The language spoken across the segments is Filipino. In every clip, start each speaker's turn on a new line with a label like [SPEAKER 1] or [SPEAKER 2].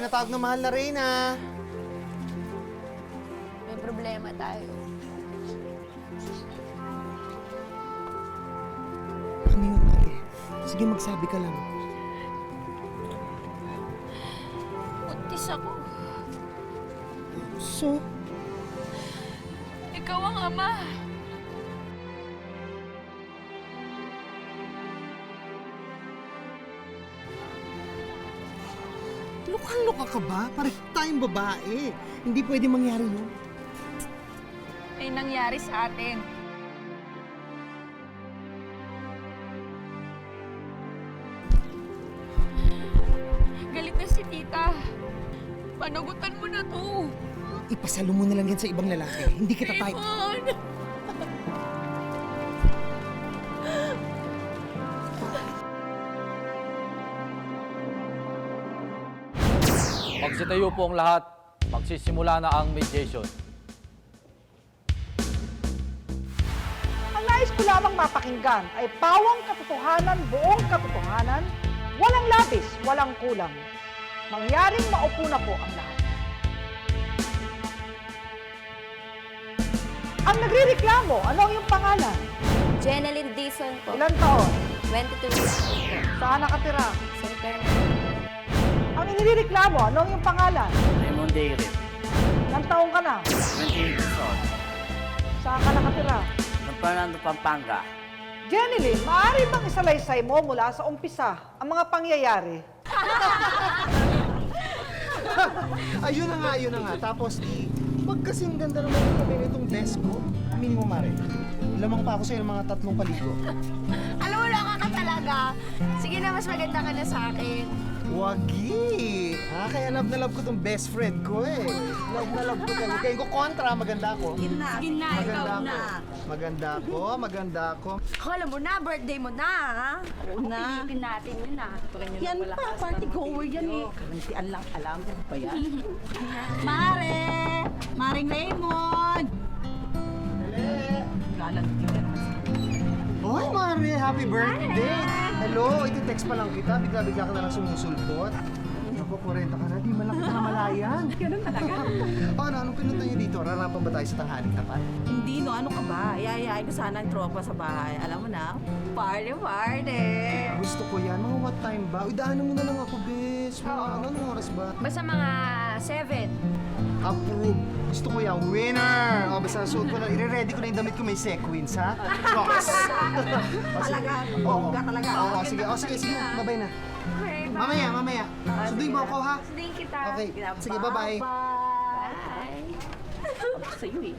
[SPEAKER 1] pinatawag na mahal na Reyna.
[SPEAKER 2] May problema tayo.
[SPEAKER 1] Ano yun, Mari? Sige, magsabi ka lang.
[SPEAKER 2] Buntis ako.
[SPEAKER 1] So?
[SPEAKER 2] Ikaw ang ama.
[SPEAKER 1] Lokang-loka ka ba? Pareho tayong babae. Hindi pwede mangyari yun.
[SPEAKER 2] May nangyari sa atin. Galit na si tita. Panagutan mo na to.
[SPEAKER 1] Ipasalo mo na lang yan sa ibang lalaki. Hindi kita type.
[SPEAKER 2] Raymond!
[SPEAKER 3] Magsitayo po ang lahat. Magsisimula na ang mediation.
[SPEAKER 4] Ang nais ko lamang mapakinggan ay pawang katotohanan, buong katotohanan, walang labis, walang kulang. Mangyaring maupo na po ang lahat. Ang nagrereklamo, ano ang iyong pangalan?
[SPEAKER 5] Jeneline Dizon po.
[SPEAKER 4] Ilan taon?
[SPEAKER 5] 22 years old po.
[SPEAKER 4] Saan nakatira?
[SPEAKER 5] San Carmen.
[SPEAKER 4] Ang inireklamo, ano ang iyong pangalan?
[SPEAKER 6] Raymond David,
[SPEAKER 4] Ilang taon ka na?
[SPEAKER 6] 28 years old,
[SPEAKER 4] Saan ka nakatira?
[SPEAKER 6] ng Fernando, Pampanga.
[SPEAKER 4] Jeneline, maaari bang isalaysay mo mula sa umpisa ang mga pangyayari?
[SPEAKER 1] Ayun na nga. Tapos, wag kasing ganda naman yung kami nitong desk ko. Aminin mo, Mare. Lamang pa ako sa'yo ng mga 3 paligo.
[SPEAKER 2] Alam mo, laka ka talaga. Sige na, mas maganda ka na sa akin.
[SPEAKER 1] Wagi! Kaya love na love ko tong best friend ko eh. Love na love ko talaga. Kaya ko kontra, maganda ako.
[SPEAKER 2] Sige na, ikaw na.
[SPEAKER 1] Maganda ako.
[SPEAKER 2] Alam mo na, birthday mo na, ha?
[SPEAKER 5] Na.
[SPEAKER 2] Pilipin natin yun, ha?
[SPEAKER 5] Yan pa, party goer yan eh.
[SPEAKER 4] Karantian lang, alam ko ba yan?
[SPEAKER 5] Mare! Maring Raymond!
[SPEAKER 4] Galantian naman siya.
[SPEAKER 1] Hoy, Mare! Happy birthday! Hello! Iti-text pa lang kita. Bigla-bigla ka na lang sumusulpot. Naku, 40 ka na. Di malaki ka na malayan.
[SPEAKER 4] Ganun talaga.
[SPEAKER 1] Anong pinunta niyo dito? Rarapan ba tayo sa tanghaling tapat?
[SPEAKER 7] Hindi no, ano ka ba? Iayain ko sana ang tropa sa bahay. Alam mo na, party.
[SPEAKER 1] Gusto ko yan. Mga what time ba? Uy, daanan mo na lang ako, bes. Anong oras ba?
[SPEAKER 2] Basta mga 7.
[SPEAKER 1] Approve. Gusto ko yan. Winner! O, basta suot ko na. I-ready ko na yung damit ko may sequins, ha? Rocks!
[SPEAKER 7] Talaga,
[SPEAKER 1] Oo.
[SPEAKER 7] bongga talaga.
[SPEAKER 1] Oo, sige. Sige. Babay na. Mamaya. Sunduin mo ako, ha?
[SPEAKER 2] Sunduin kita.
[SPEAKER 1] Okay. Sige, bye-bye.
[SPEAKER 2] Bye.
[SPEAKER 7] Sa'yo eh.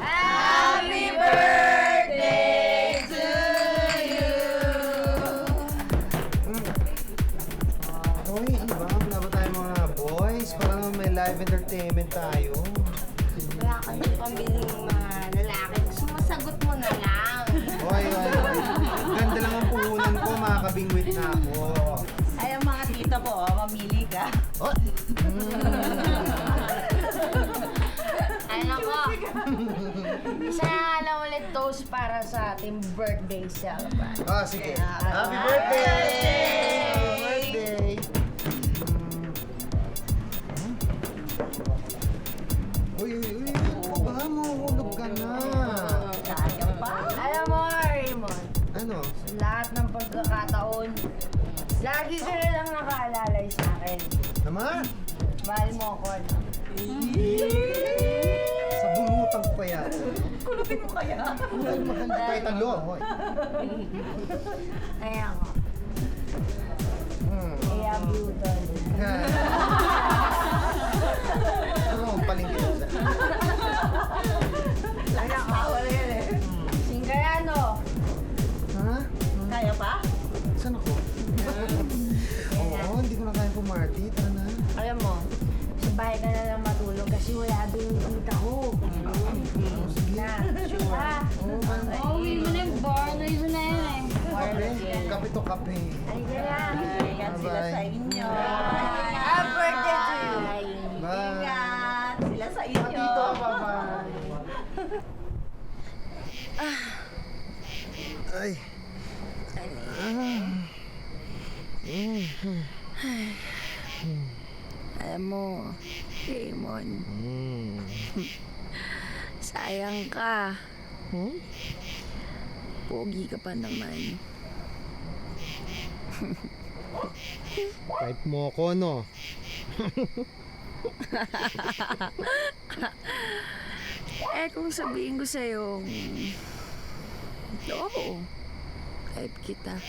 [SPEAKER 2] Happy birthday to you!
[SPEAKER 1] Uy, ano ba? Wala ba tayo mga boys? Parang may live entertainment tayo.
[SPEAKER 5] Wala ka nang pambiling mga lalaki. Sumasagot mo na lang.
[SPEAKER 1] Hoy. Ganda lang ang puhunan ko, makakabingwit na ako.
[SPEAKER 7] Ay, ang mga tita po, mamili ka.
[SPEAKER 1] Oh!
[SPEAKER 2] Ay, nako. Isa na nga lang ulit toast para sa ating birthday celebrant.
[SPEAKER 1] Sige. Happy birthday! Happy birthday! Uy, ano ba? Mahulog ka na.
[SPEAKER 7] Kaya pa?
[SPEAKER 2] Alam mo, Raymond,
[SPEAKER 1] Ano?
[SPEAKER 2] sa lahat ng pagkakataon, lagi ka na lang nakaalalay sa akin.
[SPEAKER 1] Naman?
[SPEAKER 2] Mahal mo ako, no?
[SPEAKER 1] Sa bungutan ko kaya.
[SPEAKER 7] Kulutin mo kaya.
[SPEAKER 1] Mahal ko kahit talo. Hoy.
[SPEAKER 2] Ayan ko.
[SPEAKER 1] Hmm.
[SPEAKER 2] Kaya beautiful.
[SPEAKER 1] Ano ang palingkit ko sa?
[SPEAKER 2] Ayan ko. Singayano.
[SPEAKER 1] Ha?
[SPEAKER 7] Kaya pa?
[SPEAKER 1] Saan ako? Oo, hindi ko na kaya pumarty. Tara na.
[SPEAKER 2] Alam mo, sa bahay ka na lang matulog kasi wala doon yung tita ko. Na, sure. Oh, uwi mo na yung bar. Naiso na yun eh.
[SPEAKER 1] Kape? Kape to kape.
[SPEAKER 2] Ay, kaya.
[SPEAKER 7] Ayan sila sa inyo.
[SPEAKER 2] Happy birthday to you.
[SPEAKER 1] Bye.
[SPEAKER 7] Ingat sila sa inyo.
[SPEAKER 1] Dito, bye-bye. Ay.
[SPEAKER 2] Alam mo, Raymond, sayang ka. Pogi ka pa naman.
[SPEAKER 1] Type mo ko, no?
[SPEAKER 2] Kung sabihin ko sa'yo, oo, type kita.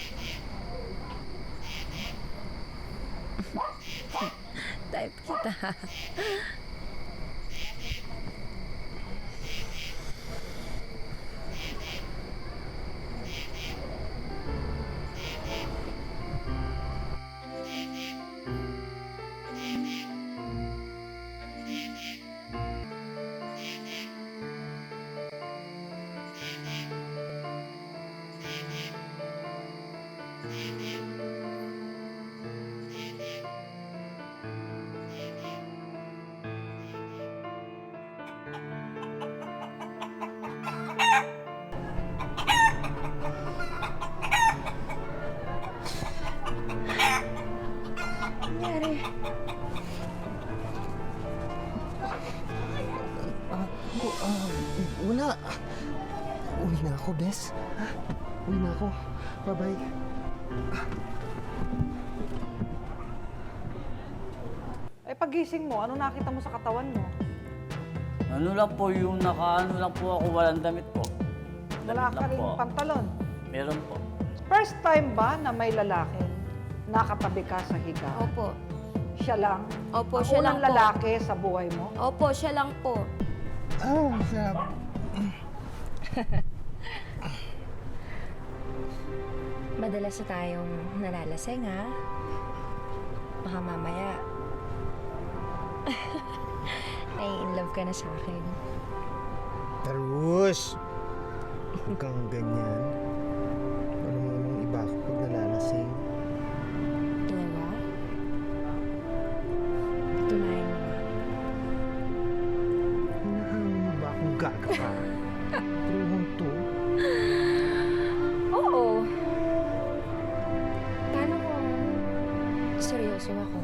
[SPEAKER 2] Type kita.
[SPEAKER 1] Wala. Uwi na ako, Bes. Ha? Uwi na ako. Bye-bye.
[SPEAKER 4] Ay pagising mo, ano nakita mo sa katawan mo?
[SPEAKER 6] Ano lang po yung nakaano lang po ako, walang damit po.
[SPEAKER 4] Wala
[SPEAKER 6] Damit
[SPEAKER 4] ka
[SPEAKER 6] lang
[SPEAKER 4] rin
[SPEAKER 6] po.
[SPEAKER 4] pantalon.
[SPEAKER 6] Meron po.
[SPEAKER 4] First time ba na may lalaki nakatabi ka sa higa?
[SPEAKER 2] Opo.
[SPEAKER 4] Siya lang?
[SPEAKER 2] Opo,
[SPEAKER 4] Ang
[SPEAKER 2] siya lang
[SPEAKER 4] unang
[SPEAKER 2] po.
[SPEAKER 4] lalaki sa buhay mo?
[SPEAKER 2] Opo, siya lang po.
[SPEAKER 1] Oh, sarap.
[SPEAKER 2] Madalas na tayong nalalasing, ha? Baka mamaya, nai-inlove ka na sa akin.
[SPEAKER 1] Tarus! Huwag kang ganyan. Alam mo namang iba ako pag nalalasing.
[SPEAKER 2] Talaga? Patunayan mo nga.
[SPEAKER 1] Hinahangon mo ba akong gaga ka? Truhong to?
[SPEAKER 2] Oo. Paano kung seryoso ako?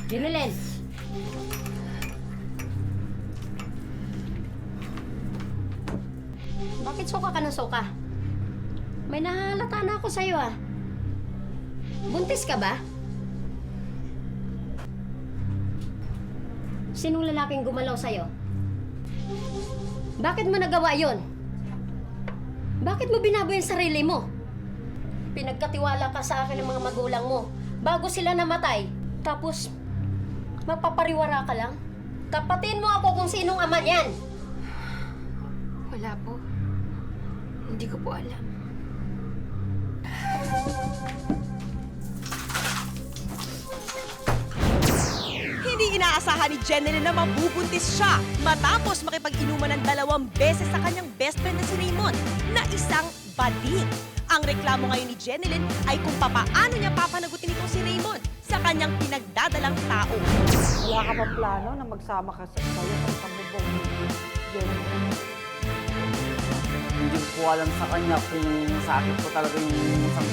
[SPEAKER 8] Junilin! Bakit suka ka ng suka? May nahalata na ako sa'yo ah. Buntis ka ba? Sinong lalaking gumalaw sa'yo? Bakit mo nagawa yon? Bakit mo binaboy ang sarili mo? Pinagkatiwala ka sa akin ng mga magulang mo bago sila namatay. Tapos, magpapariwara ka lang? Tapatin mo ako kung sinong ama niyan.
[SPEAKER 2] Wala po. Hindi ko po alam.
[SPEAKER 9] Hindi inaasahan ni Jeneline na mabubuntis siya matapos makipag-inuman ng 2 beses sa kanyang best friend na si Raymond na isang bading. Ang reklamo ngayon ni Jeneline ay kung papaano niya papanagutin itong si Raymond sa kanyang pinagdadalang tao.
[SPEAKER 4] Wala ka ba plano na magsama ka sa sayo sa pambubong ni Jenny?
[SPEAKER 6] Hindi ko po alam sa kanya kung sa akin po talaga yung isang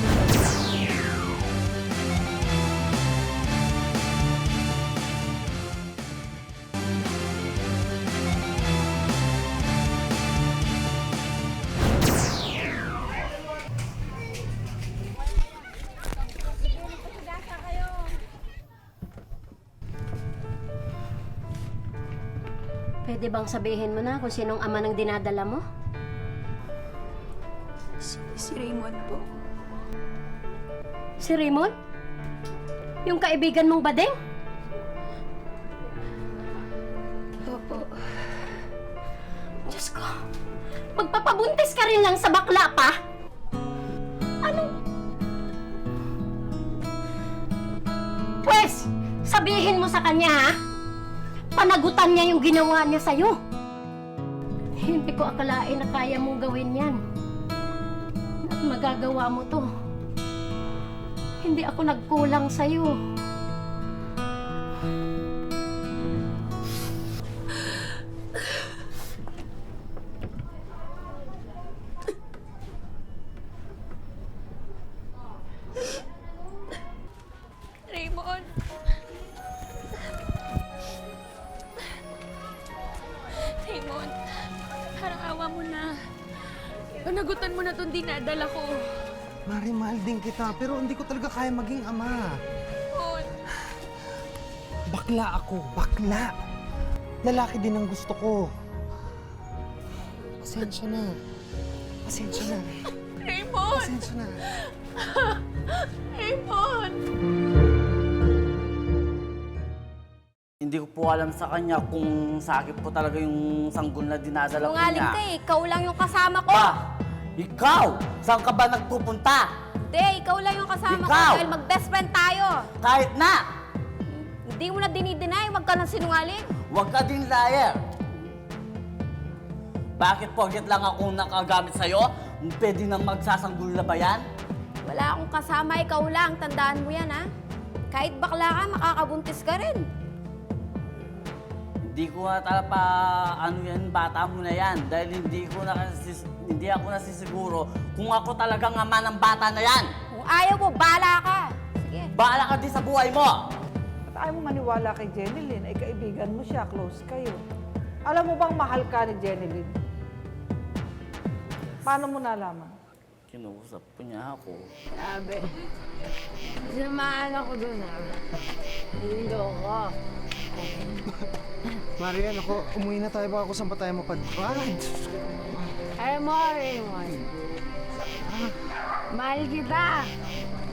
[SPEAKER 8] Pwede bang sabihin mo na kung sinong ama ng dinadala mo?
[SPEAKER 2] Si Raymond po.
[SPEAKER 8] Si Raymond? Yung kaibigan mong bading?
[SPEAKER 2] Opo.
[SPEAKER 8] Diyos ko, magpapabuntis ka rin lang sa bakla pa? Ano? Pwes, sabihin mo sa kanya ha? panagutan niya yung ginawa niya sa'yo. Hindi ko akalain na kaya mong gawin yan. At magagawa mo to. Hindi ako nagkulang sa'yo.
[SPEAKER 5] Raymond. Raymond, parang awa mo na. Panagutan mo na itong dinadala ko.
[SPEAKER 1] Mare, mahal din kita, pero hindi ko talaga kaya maging ama.
[SPEAKER 5] Raymond.
[SPEAKER 1] Bakla ako, bakla. Lalaki din ang gusto ko. Pasensya na. Pasensya na.
[SPEAKER 5] Raymond!
[SPEAKER 1] Pasensya na.
[SPEAKER 5] Raymond!
[SPEAKER 6] Hindi ko po alam sa kanya kung sakit po talaga yung sanggol na dinadala po
[SPEAKER 2] Sinungaling
[SPEAKER 6] niya.
[SPEAKER 2] ka eh. Ikaw lang yung kasama ko.
[SPEAKER 6] Pa! Ikaw! Saan ka ba nagpupunta?
[SPEAKER 2] Hindi, ikaw lang yung kasama ko
[SPEAKER 6] Ikaw!
[SPEAKER 2] dahil mag-best friend tayo.
[SPEAKER 6] Kahit na!
[SPEAKER 2] Hindi mo na dinideny, wag ka nang sinungaling.
[SPEAKER 6] Huwag ka din liar! Bakit porket lang ako nakagamit sa'yo? Pwede nang magsasanggol na ba yan?
[SPEAKER 2] Wala akong kasama, ikaw lang. Tandaan mo yan, ha? Kahit bakla ka, makakabuntis ka rin.
[SPEAKER 6] Hindi ko na talaga ano yan, bata mo na yan. Dahil hindi ako nasisiguro kung ako talagang ama ng bata na yan.
[SPEAKER 2] Kung ayaw mo, bala ka. Sige.
[SPEAKER 6] Bahala ka din sa buhay mo!
[SPEAKER 4] At ayaw mo maniwala kay Jenilyn, ay kaibigan mo siya, close kayo. Alam mo bang mahal ka ni Jenilyn? Paano mo nalaman?
[SPEAKER 6] Kinuusap po niya ako.
[SPEAKER 2] Sabi. Sinamaan ako dun, ha? Hindi ako.
[SPEAKER 1] Marian, ako, umuwi na tayo. Baka kung saan pa tayo mapadpad.
[SPEAKER 2] Raymond. Mahal kita.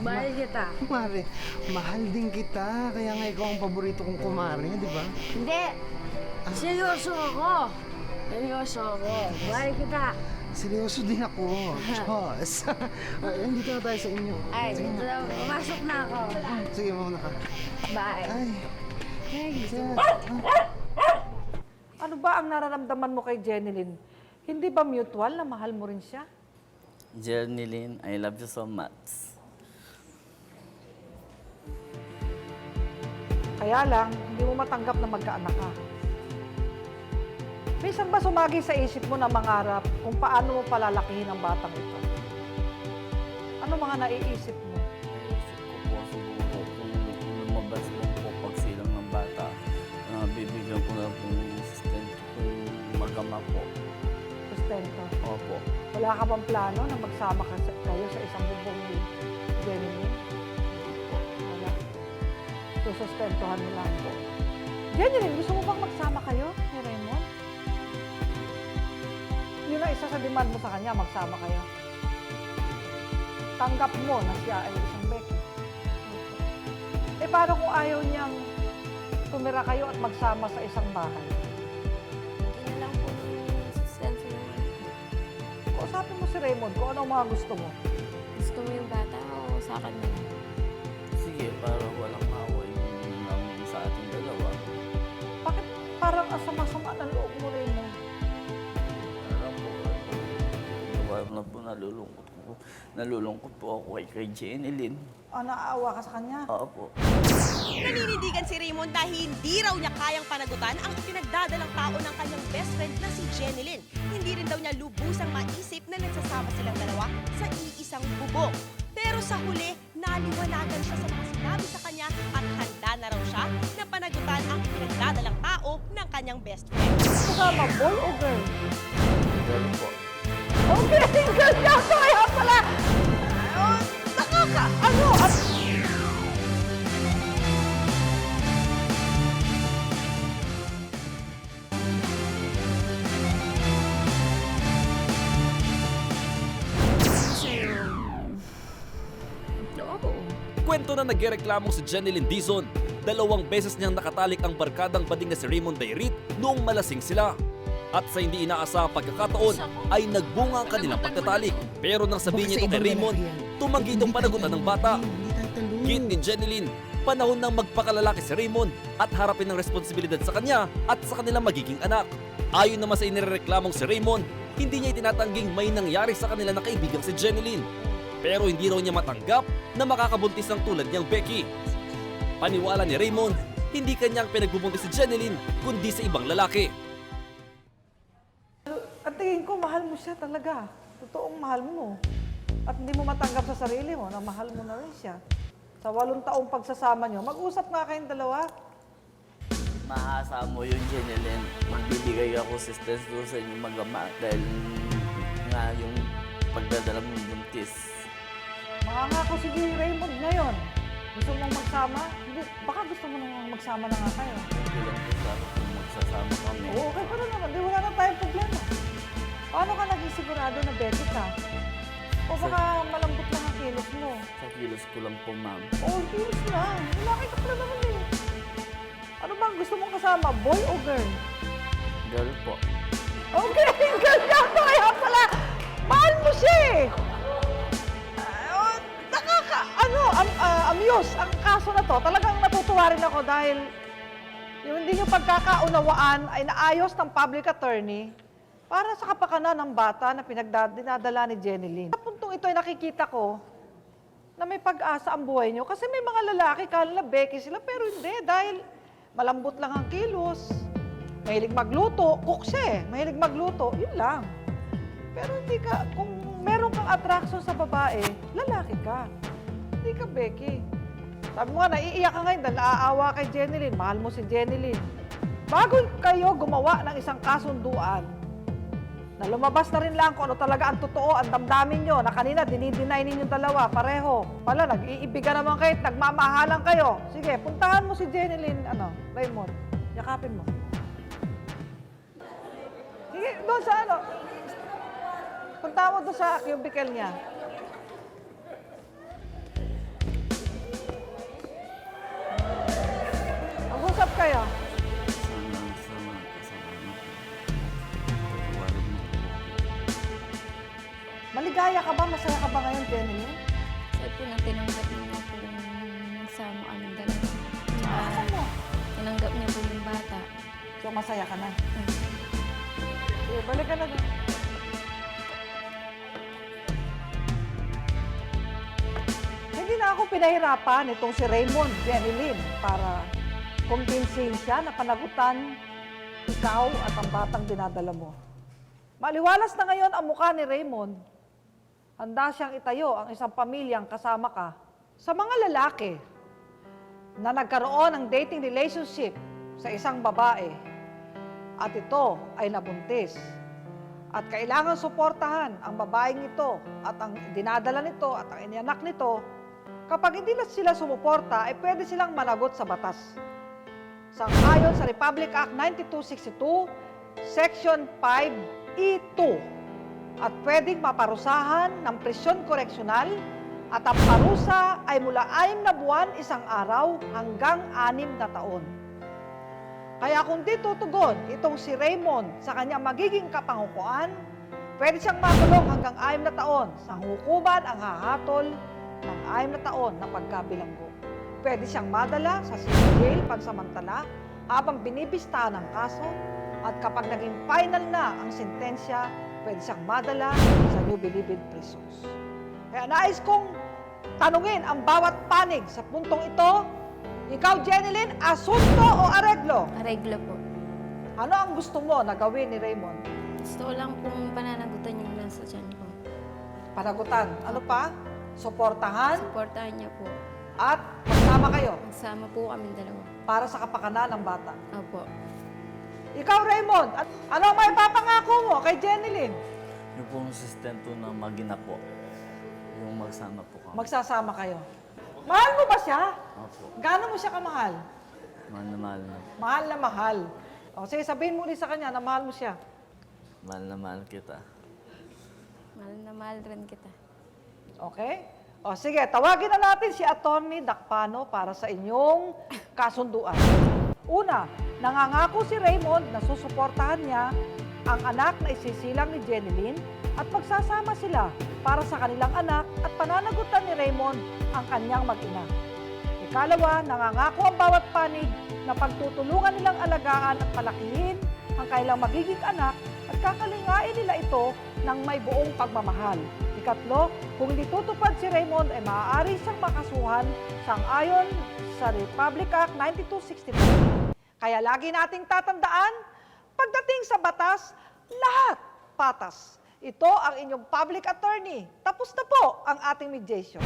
[SPEAKER 2] Mahal kita.
[SPEAKER 1] Mare, mahal din kita. Kaya nga ikaw ang paborito kong kumare, di ba?
[SPEAKER 2] Hindi. Seryoso ako. Seryoso ako. Mahal kita.
[SPEAKER 1] Seryoso din ako. Diyos. Dito na tayo sa inyo.
[SPEAKER 2] Ay, dito na. Pumasok na ako.
[SPEAKER 1] Sige, mauna ka.
[SPEAKER 2] Bye.
[SPEAKER 1] Ay.
[SPEAKER 4] Ano ba ang nararamdaman mo kay Jenilyn? Hindi ba mutual na mahal mo rin siya?
[SPEAKER 6] Jenilyn, I love you so much.
[SPEAKER 4] Kaya lang, hindi mo matanggap na magkaanak ka. Minsan ba sumagi sa isip mo na mangarap kung paano mo palalakihin ang batang ito? Ano mga naiisip mo?
[SPEAKER 6] Naisip ko po siguro kung lumabas lang po pagsilang ng bata, bibigyan ko na po ng assistant kung magama po.
[SPEAKER 4] Sustento.
[SPEAKER 6] Opo.
[SPEAKER 4] Wala ka bang plano na magsama kayo sa isang bubong ni Jenilyn? Wala. Susustentuhan mo lang po. Jenilyn, gusto mo bang magsama kayo ni Raymond? Yun ang isa sa demand mo sa kanya, magsama kayo. Tanggap mo na siya ay isang Becky. Eh, paano kung ayaw niyang tumira kayo at magsama sa isang bahay?
[SPEAKER 2] Hindi na lang po ng sustento naman.
[SPEAKER 4] Kausapin mo si Raymond kung ano ang mga gusto mo.
[SPEAKER 2] Gusto mo yung bata o sa akin na lang?
[SPEAKER 6] Sige, para walang away namin sa ating dalawa.
[SPEAKER 4] Bakit parang asama-sama ng loob mo, Raymond?
[SPEAKER 6] Alam po, na po nalulungkot po ako kay Jenilyn.
[SPEAKER 4] O, naaawa ka sa kanya?
[SPEAKER 6] Opo.
[SPEAKER 9] Naninindigan si Raymond dahil hindi raw niya kayang panagutan ang pinagdadalang tao ng kanyang best friend na si Jenilyn. Hindi rin daw niya lubusang maisip na nagsasama silang dalawa sa iisang bubong. Pero sa huli, naliwanagan siya sa mga sinabi sa kanya at handa na raw siya na panagutan ang pinagdadalang tao ng kanyang best friend.
[SPEAKER 4] Kasama, boy o girl?
[SPEAKER 6] Girl po.
[SPEAKER 4] Okay, girl niya! Kaya pala! Ano?
[SPEAKER 10] Kwento na nagreklamo si Jenilyn Dizon. 2 beses niyang nakatalik ang barkadang bading na si Raymond Bayrit noong malasing sila. At sa hindi inaasahang pagkakataon ay nagbunga ang kanilang pagtatalik. Pero nang sabihin niya ito kay Raymond, tumanggi itong panagutan ng bata. Git ni Jenilyn, Panahon ng magpakalalaki si Raymond at harapin ang responsibilidad sa kanya at sa kanilang magiging anak. Ayon naman sa inireklamong si Raymond, hindi niya itinatangging may nangyari sa kanila na kaibigang si Jeneline. Pero hindi raw niya matanggap na makakabuntis ng tulad niyang Becky. Paniwala ni Raymond, hindi kanyang pinagbubuntis si Jeneline kundi sa ibang lalaki.
[SPEAKER 4] At tingin ko, mahal mo siya talaga. Totoong mahal mo. At hindi mo matanggap sa sarili mo na mahal mo na rin siya. Sa 8 taong pagsasama nyo, mag-usap nga kayong dalawa.
[SPEAKER 6] Maasa mo yung Jeneline. Magbibigay ako assistance doon sa inyong mag-ama dahil nga yung pagdadala mong buntis.
[SPEAKER 4] Makangako sige Raymond ngayon. Gusto mong magsama? Hindi, baka gusto mo nang magsama na nga kayo.
[SPEAKER 6] Okay lang po sa akin kung magsasama kami.
[SPEAKER 4] Oo, okay pa rin naman. Di wala na tayong problema. Paano ka naging sigurado na Becky ka? O baka malambot lang ang kilos mo?
[SPEAKER 6] Sa kilos ko lang po, ma'am.
[SPEAKER 4] Oo, kilos lang. Lalaki ka pala naman eh. Ano bang gusto mong kasama? Boy o girl?
[SPEAKER 6] Girl po.
[SPEAKER 4] Okay, girl ka. Kaya pala, mahal mo siya eh. Amuse ang kaso na to. Talagang natutuwa rin ako dahil yung hindi yung pagkakaunawaan ay naayos ng public attorney para sa kapakanan ng bata na dinadala ni Jeneline. Sa puntong ito ay nakikita ko na may pag-asa ang buhay niyo kasi may mga lalaki, kala na Becky sila, pero hindi dahil malambot lang ang kilos, mahilig magluto, cook siya eh, mahilig magluto, yun lang. Pero hindi ka, kung meron kang attraction sa babae, lalaki ka. Hindi ka Becky. Sabi mo nga, naiiyak ka ngayon dahil naaawa kay Jeneline, mahal mo si Jeneline. Bago kayo gumawa ng isang kasunduan, na lumabas na rin lang kung ano talaga ang totoo, ang damdamin nyo, na kanina dinideny ninyong dalawa, pareho. Pala, nag-iibigan naman kayo, nagmamahalan kayo. Sige, puntahan mo si Jeneline, Raymond, yakapin mo. Sige, doon sa puntahan mo doon sa cubicle niya. Mag-usap kayo.
[SPEAKER 6] Sana kasama mo po. Patawarin mo po.
[SPEAKER 4] Maligaya ka ba? Masaya ka ba ngayon, Jeneline?
[SPEAKER 5] Sabi po na tinanggap niya na po yung sama kaming dalawa.
[SPEAKER 4] Ano mo?
[SPEAKER 5] Tinanggap niya po yung bata.
[SPEAKER 4] So, masaya ka na? Sige, balik ka na doon. Hindi na ako pinahirapan itong si Raymond, Jeneline, para kumbinsin siya na panagutan ikaw at ang batang dinadala mo. Maliwalas na ngayon ang mukha ni Raymond. Handa siyang itayo ang isang pamilyang kasama ka. Sa mga lalaki na nagkaroon ng dating relationship sa isang babae at ito ay nabuntis at kailangan suportahan ang babaeng ito at ang dinadala nito at ang inianak nito, kapag hindi sila sumuporta, ay pwede silang managot sa batas. Sang-ayon sa Republic Act 9262, Section 5E2, at pwedeng maparusahan ng presyon koreksyonal at ang parusa ay mula 6 na buwan, 1 araw hanggang 6 na taon. Kaya kung di tutugon itong si Raymond sa kanyang magiging kapangukuan, pwede siyang makulong hanggang 6 na taon sa hukuman ang hahatol ng 6 na taon na pagkabilanggo. Pwede siyang madala sa civil jail pansamantala habang binibistahan ang kaso at kapag naging final na ang sentensya, pwede siyang madala sa New Bilibid prisons. Kaya nais kong tanungin ang bawat panig sa puntong ito. Ikaw, Jeneline, asunto o areglo?
[SPEAKER 5] Areglo po.
[SPEAKER 4] Ano ang gusto mo na gawin ni Raymond?
[SPEAKER 5] Gusto ko lang pong pananagutan yung nasa tiyan ko.
[SPEAKER 4] Panagutan. Ano pa? Suportahan
[SPEAKER 5] Suportahan niya po.
[SPEAKER 4] at magsama kayo
[SPEAKER 5] Magsama po kami dalawa.
[SPEAKER 4] para sa kapakanan ng bata.
[SPEAKER 5] Opo.
[SPEAKER 4] Ikaw, Raymond, ano ang may papangako mo kay Jeneline?
[SPEAKER 6] Yung pong sustento na magina po. Yung magsama po kami.
[SPEAKER 4] Magsasama kayo. Mahal mo ba siya?
[SPEAKER 6] Opo.
[SPEAKER 4] Gaano mo siya kamahal?
[SPEAKER 6] Mahal na mahal na.
[SPEAKER 4] Mahal na mahal. O sige, sabihin mo ulit sa kanya na mahal mo siya.
[SPEAKER 6] Mahal na mahal kita.
[SPEAKER 5] Mahal na mahal rin kita.
[SPEAKER 4] Okay? O sige, tawagin na natin si Atty. Dakpano para sa inyong kasunduan. Una, nangangako si Raymond na susuportahan niya ang anak na isisilang ni Jeneline at magsasama sila para sa kanilang anak at pananagutan ni Raymond ang kanyang mag-ina. Ikalawa, nangangako ang bawat panig na pagtutulungan nilang alagaan at palakihin ang kailang magiging anak at kakalingain nila ito ng may buong pagmamahal. Ikatlo, kung hindi tutupad si Raymond ay maaari siyang makasuhan sang-ayon sa Republic Act 9262. Kaya lagi nating tatandaan, pagdating sa batas, lahat patas. Ito ang inyong public attorney. Tapos na po ang ating mediation.